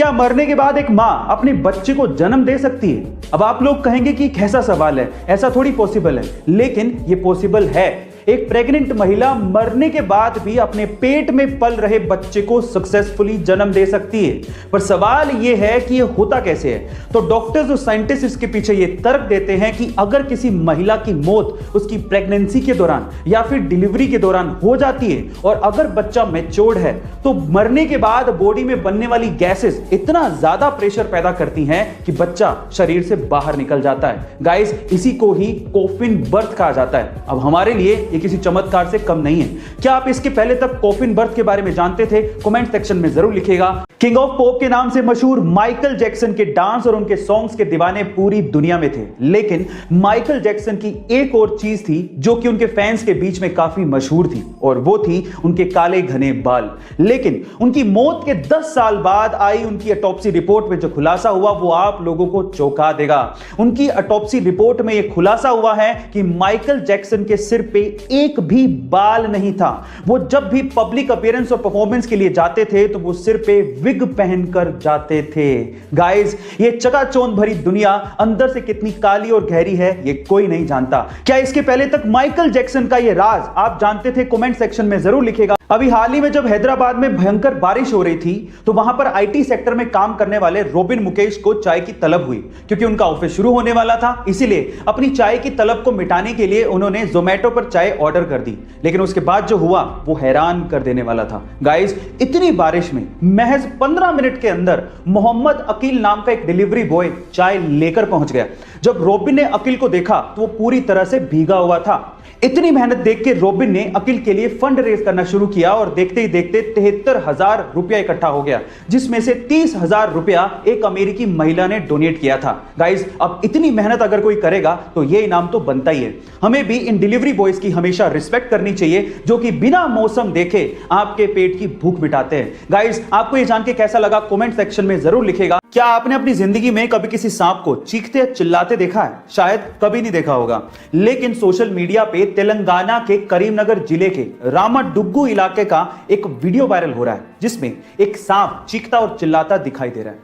क्या मरने के बाद एक मां अपने बच्चे को जन्म दे सकती है? अब आप लोग कहेंगे कि कैसा सवाल है, ऐसा थोड़ी पॉसिबल है, लेकिन ये पॉसिबल है। एक प्रेग्नेंट महिला मरने के बाद भी अपने पेट में पल रहे बच्चे को सक्सेसफुली जन्म दे सकती है। पर सवाल यह है कि यह होता कैसे है। तो डॉक्टर्स और साइंटिस्ट इसके पीछे यह तर्क देते हैं कि अगर किसी महिला की मौत उसकी प्रेगनेंसी के दौरान या फिर डिलीवरी के दौरान हो जाती है और अगर बच्चा मैच्योर्ड है तो मरने के बाद बॉडी में बनने वाली गैसेस इतना ज्यादा प्रेशर पैदा करती हैं कि बच्चा शरीर से बाहर निकल जाता है। गाइस, इसी को ही कॉफिन बर्थ कहा जाता है। अब हमारे लिए ये किसी चमत्कार से कम नहीं है। क्या आप इसके पहले तक कॉफिन बर्थ के बारे में जानते थे? कमेंट सेक्शन में जरूर लिखिएगा। किंग ऑफ पॉप के नाम से मशहूर माइकल जैक्सन के डांस और उनके सॉन्ग्स के दीवाने पूरी दुनिया में थे, लेकिन माइकल जैक्सन की एक और चीज थी जो कि उनके फैंस के बीच में काफी मशहूर थी, और वो थी उनके काले घने बाल। लेकिन उनकी मौत के 10 साल बाद आई उनकी ऑटोप्सी रिपोर्ट में जो खुलासा हुआ वो आप लोगों को चौंका देगा। उनकी ऑटोप्सी रिपोर्ट में यह खुलासा हुआ है कि माइकल जैक्सन के सिर पे एक भी बाल नहीं था। वो जब भी पब्लिक अपीयरेंस और परफॉर्मेंस के लिए जाते थे तो वो सिर पे विग पहनकर जाते थे। गाइस, ये चकाचौंध भरी दुनिया अंदर से कितनी काली और गहरी है ये कोई नहीं जानता। क्या इसके पहले तक माइकल जैक्सन का ये राज आप जानते थे? कमेंट सेक्शन में जरूर लिखिएगा। अभी हाल ही में जब हैदराबाद में भयंकर बारिश हो रही थी तो वहां पर आईटी सेक्टर में काम करने वाले रोबिन मुकेश को चाय की तलब हुई, क्योंकि उनका ऑफिस शुरू होने वाला था। इसीलिए अपनी चाय की तलब को मिटाने के लिए उन्होंने जोमेटो पर चाय ऑर्डर कर दी, लेकिन उसके बाद जो हुआ वो हैरान कर देने वाला था। गाइस, इतनी बारिश में महज 15 मिनट के अंदर मोहम्मद अकील नाम का एक डिलीवरी बॉय चाय लेकर पहुंच गया। जब रोबिन ने अकील को देखा तो वो पूरी तरह से भीगा हुआ था। इतनी मेहनत देख के रोबिन ने अकील के लिए फंड रेज करना शुरू किया और देखते ही देखते 73,000 रुपया इकट्ठा हो गया, जिसमें से 30,000 रुपया एक अमेरिकी महिला ने डोनेट किया था। गाइस, अब इतनी मेहनत अगर कोई करेगा तो ये इनाम तो बनता ही है। हमें भी इन डिलीवरी बॉयज की हमेशा रिस्पेक्ट करनी चाहिए जो कि बिना मौसम देखे आपके पेट की भूख मिटाते हैं। गाइस, आपको ये जान के कैसा लगा? कमेंट सेक्शन में जरूर लिखिएगा। क्या आपने अपनी जिंदगी में कभी किसी सांप को चीखते या चिल्लाते देखा है? शायद कभी नहीं देखा होगा, लेकिन सोशल मीडिया पे तेलंगाना के करीमनगर जिले के रामाडुग्गू इलाके का एक वीडियो वायरल हो रहा है जिसमें एक सांप चीखता और चिल्लाता दिखाई दे रहा है।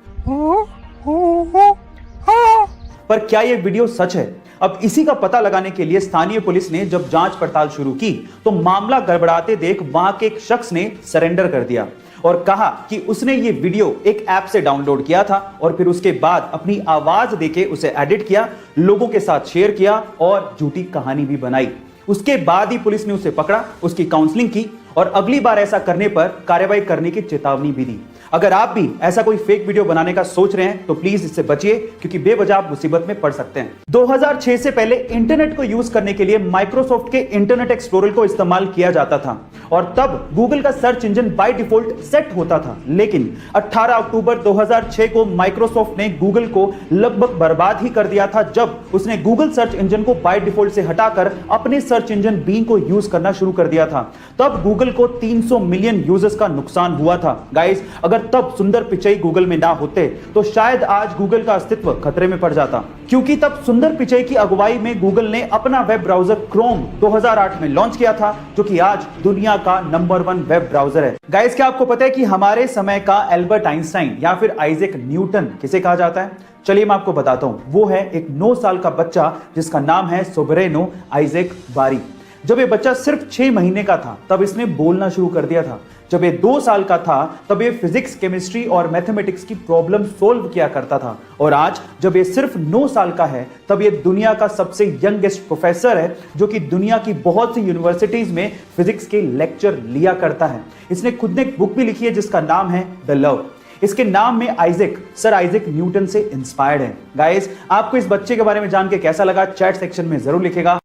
पर क्या यह वीडियो सच है? अब इसी का पता लगाने के लिए स्थानीय पुलिस ने जब जांच पड़ताल शुरू की तो मामला गड़बड़ाते देख वहां के एक शख्स ने सरेंडर कर दिया और कहा कि उसने ये वीडियो एक ऐप से डाउनलोड किया था और फिर उसके बाद अपनी आवाज देके उसे एडिट किया, लोगों के साथ शेयर किया और झूठी कहानी भी बनाई। उसके बाद ही पुलिस ने उसे पकड़ा, उसकी काउंसलिंग की और अगली बार ऐसा करने पर कार्रवाई करने की चेतावनी भी दी। अगर आप भी ऐसा कोई फेक वीडियो बनाने का सोच रहे हैं तो प्लीज इससे बचिए, क्योंकि बेवजह आप मुसीबत में पड़ सकते हैं। 2006 से पहले इंटरनेट को यूज करने के लिए माइक्रोसॉफ्ट के इंटरनेट एक्सप्लोरर को इस्तेमाल किया जाता था और तब गूगल का search engine by default set होता था। लेकिन 18 अक्टूबर 2006 को माइक्रोसॉफ्ट ने गूगल को लगभग बर्बाद ही कर दिया था जब उसने गूगल सर्च इंजन को बाय डिफॉल्ट से हटाकर अपने सर्च इंजन बींग को यूज करना शुरू कर दिया था। तब गूगल को 300 मिलियन यूजर्स का नुकसान हुआ था। गाइस, अगर तब सुंदर पिचई गूगल में ना होते तो शायद आज गूगल का अस्तित्व खतरे में पड़ जाता, क्योंकि तब सुंदर पिचई की अगुवाई में गूगल ने अपना वेब ब्राउजर क्रोम 2008 में लॉन्च किया था, जो कि आज दुनिया का नंबर 1 वेब ब्राउजर है। गाइस, क्या आपको पता है कि हमारे समय का एल्बर्ट आइंस्टाइन या फिर आइजैक न्यूटन किसे कहा जाता है? चलिए मैं आपको बताता हूं। वो है एक 9 साल का बच्चा जिसका नाम है सोबरेनो आइजैक बारी। जब ये बच्चा सिर्फ 6 महीने का था तब इसने बोलना शुरू कर दिया था। जब ये 2 साल का था तब ये फिजिक्स, केमिस्ट्री और मैथमेटिक्स की प्रॉब्लम सोल्व किया करता था, और आज जब ये सिर्फ 9 साल का है तब ये दुनिया का सबसे यंगेस्ट प्रोफेसर है जो कि दुनिया की बहुत सी यूनिवर्सिटीज में फिजिक्स के लेक्चर लिया करता है। इसने खुद ने एक बुक भी लिखी है जिसका नाम है द लव। इसके नाम में आइजैक सर आइजैक न्यूटन से इंस्पायर्ड है। गाइस, आपको इस बच्चे के बारे में जान के कैसा लगा? चैट सेक्शन में जरूर लिखेगा।